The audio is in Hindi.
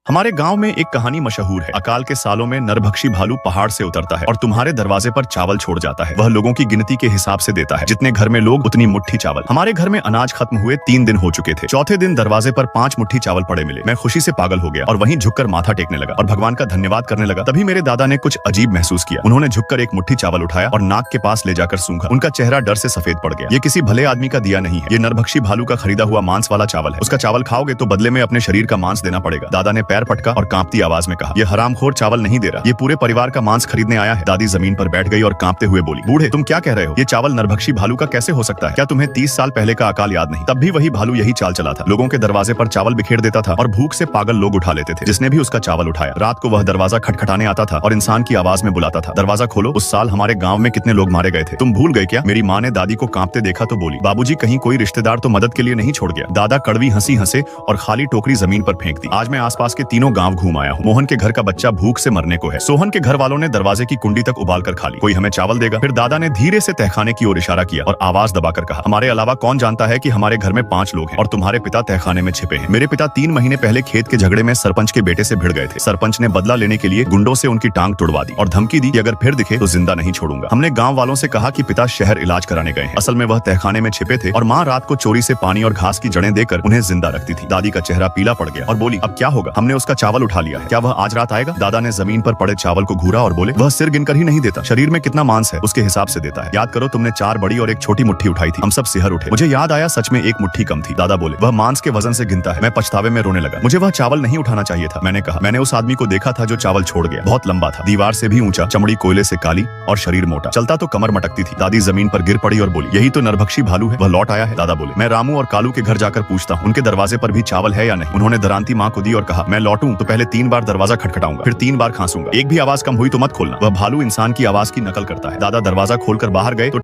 हमारे गांव में एक कहानी मशहूर है। अकाल के सालों में नरभक्षी भालू पहाड़ से उतरता है और तुम्हारे दरवाजे पर चावल छोड़ जाता है। वह लोगों की गिनती के हिसाब से देता है, जितने घर में लोग उतनी मुट्ठी चावल। हमारे घर में अनाज खत्म हुए 3 दिन हो चुके थे। चौथे दिन दरवाजे पर 5 मुट्ठी चावल पड़े मिले। मैं खुशी से पागल हो गया और वहीं झुककर माथा टेकने लगा और भगवान का धन्यवाद करने लगा। तभी मेरे दादा ने कुछ अजीब महसूस किया। उन्होंने झुककर एक मुट्ठी चावल उठाया और नाक के पास ले जाकर सूंघा। उनका चेहरा डर से सफेद पड़ गया। ये किसी भले आदमी का दिया नहीं है, ये नरभक्षी भालू का खरीदा हुआ मांस वाला चावल है। उसका चावल खाओगे तो बदले में अपने शरीर का मांस देना पड़ेगा। दादा ने पैर पटका और कांपती आवाज में कहा, ये हरामखोर चावल नहीं दे रहा, ये पूरे परिवार का मांस खरीदने आया है। दादी जमीन पर बैठ गई और कांपते हुए बोली, बूढ़े तुम क्या कह रहे हो? ये चावल नरभक्षी भालू का कैसे हो सकता है? क्या तुम्हें 30 साल पहले का अकाल याद नहीं? तब भी वही भालू यही चाल चला था। लोगों के दरवाजे पर चावल बिखेर देता था और भूख से पागल लोग उठा लेते थे। जिसने भी उसका चावल उठाया, रात को वह दरवाजा खटखटाने आता था और इंसान की आवाज में बुलाता था, दरवाजा खोलो। उस साल हमारे गाँव में कितने लोग मारे गए थे, तुम भूल गए क्या? मेरी माँ ने दादी को कांपते देखा तो बोली, बाबूजी कहीं कोई रिश्तेदार तो मदद के लिए नहीं छोड़ गया? दादा कड़वी हंसी हंसे और खाली टोकरी जमीन पर फेंक दी। आज मैं आसपास के तीनों गांव घूम आया हूँ। मोहन के घर का बच्चा भूख से मरने को है। सोहन के घर वालों ने दरवाजे की कुंडी तक उबाल कर खा ली। कोई हमें चावल देगा? फिर दादा ने धीरे से तहखाने की ओर इशारा किया और आवाज दबाकर कहा, हमारे अलावा कौन जानता है कि हमारे घर में 5 लोग हैं और तुम्हारे पिता तहखाने में छिपे हैं। मेरे पिता 3 महीने पहले खेत के झगड़े में सरपंच के बेटे से भिड़ गए थे। सरपंच ने बदला लेने के लिए गुंडों से उनकी टांग तुड़वा दी और धमकी दी कि अगर फिर दिखे तो जिंदा नहीं छोड़ूंगा। हमने गाँव वालों से कहा कि पिता शहर इलाज कराने गए हैं। असल में वह तहखाने में छिपे थे और माँ रात को चोरी से पानी और घास की जड़ें देकर उन्हें जिंदा रखती थी। दादी का चेहरा पीला पड़ गया और बोली, अब क्या होगा? हमने उसका चावल उठा लिया है, क्या वह आज रात आएगा? दादा ने जमीन पर पड़े चावल को घूरा और बोले, वह सिर गिनकर ही नहीं देता, शरीर में कितना मांस है उसके हिसाब से देता है। याद करो, तुमने 4 बड़ी और एक छोटी मुट्ठी उठाई थी। हम सब सिहर उठे। मुझे याद आया, सच में एक मुट्ठी कम थी। दादा बोले, वह मांस के वजन से गिनता है। मैं पछतावे में रोने लगा। मुझे वह चावल नहीं उठाना चाहिए था। मैंने कहा, मैंने उस आदमी को देखा था जो चावल छोड़ गया। बहुत लंबा था, दीवार से भी ऊंचा, चमड़ी कोयले से काली और शरीर मोटा, चलता तो कमर मटकती थी। दादी जमीन पर गिर पड़ी और बोली, यही तो नरभक्षी भालू है, वह लौट आया है। दादा बोले, मैं रामू और कालू के घर जाकर पूछता हूँ, उनके दरवाजे पर भी चावल है या नहीं। उन्होंने दरांती माँ को दी और कहा, मैं लौटूं तो पहले 3 बार दरवाजा खटखटाऊंगा, फिर 3 बार खांसूंगा। एक भी आवाज कम हुई तो मत खोलना। वह भालू इंसान की आवाज की नकल करता है। दादा दरवाजा खोलकर बाहर गए तो